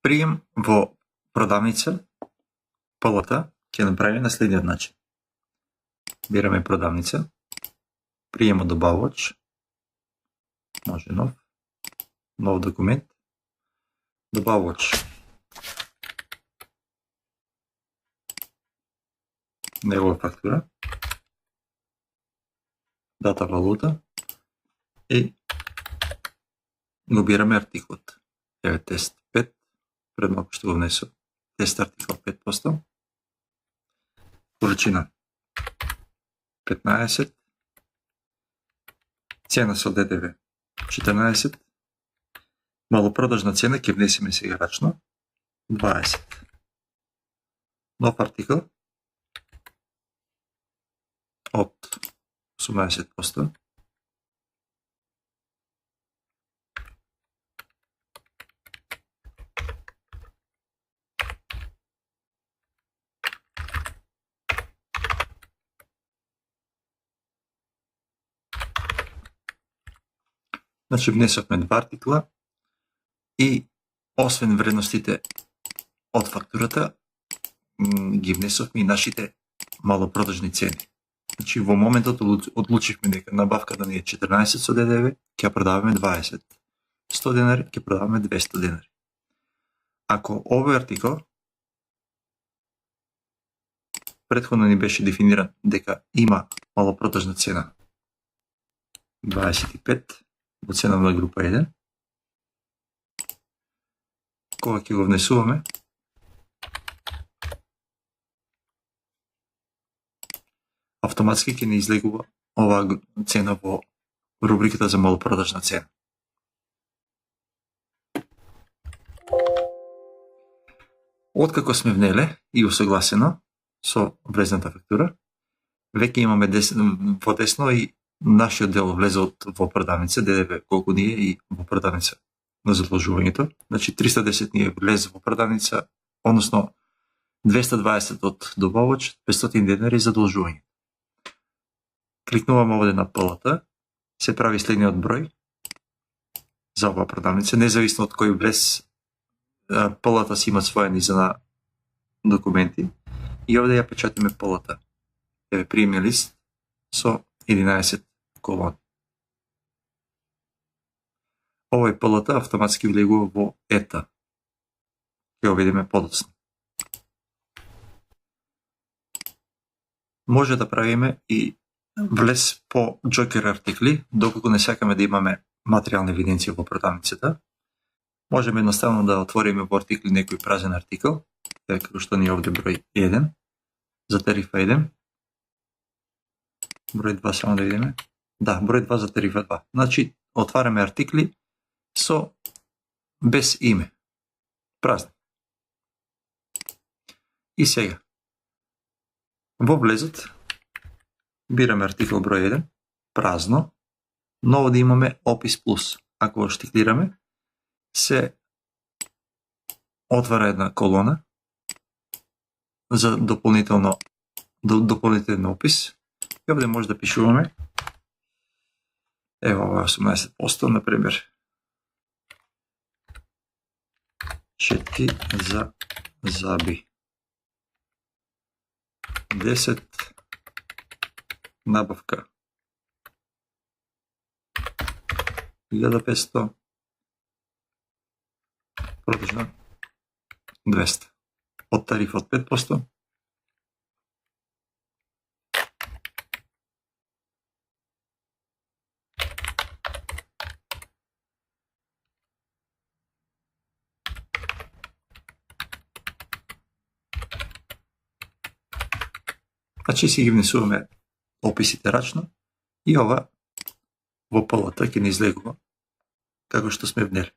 прием во продавница, полата, ќе направиме на следниот начин. Бираме продавница, прием од добавувач, може нов документ, добавувач. Негова фактура, дата валута и го бираме артиклот. Еве тест 5, пред малку што го внесов. Тест артикл 5%. Количина 15. Цена со ДДВ 14. Малопродажна цена ќе внесеме сега рачно 20. Нов артикл од 18%. Значи внесовме два артикла и освен вредностите од фактурата ги внесовме и нашите малопродажни цени. Значи во моментот одлучивме дека набавката ни е 14 со ДДВ, ќе продаваме 20. 100 денари, ќе продаваме 200 денари. Ако овој артикл претходно ни беше дефиниран дека има малопродажна цена 25 во ценовна група 1, кога ќе го внесуваме, автоматски ќе не излегува оваа цена во рубриката за малопродажна цена. Откако сме внеле и усогласено со влезната фактура, веќе имаме во десно и нашиот дел влезе во продавница, ДДВ колку ни е и во продавница на задолжувањето. Значи 310 ни е влезе во продавница, односно 220 од добавувач, 500 денари задолжување. Кликнуваме овде на полата, се прави следниот број за оваа продавница, независно од кој влез, полата си има своја низа на документи и овде ја печатиме полата. Еве приемен лист со 11 колони. Овој полата автоматски влегува во ета. Ќе го видиме подоцна. Може да правиме и влез по джокер артикли, доколку не сакаме да имаме материјална евиденција во продавницата. Можеме едноставно да отвориме во артикли некој празен артикл, како што ни е овде број 1, за тарифа 1. Број 2 само да видиме. Да, број 2 за тарифа 2. Значи, отвараме артикли со без име. Празни. И сега, во влезот, бираме артикл број 1, празно, но овде имаме опис плюс. Ако го штиклираме, се отвара една колона за дополнителен опис. И овде може да пишуваме, ево ова 18%, например, четки за заби. 10 набавка 1500, продажна 200. Од тариф од 5%. Значи си ги внесуваме описите рачно и ова во полата ќе ни излегува како што сме внели.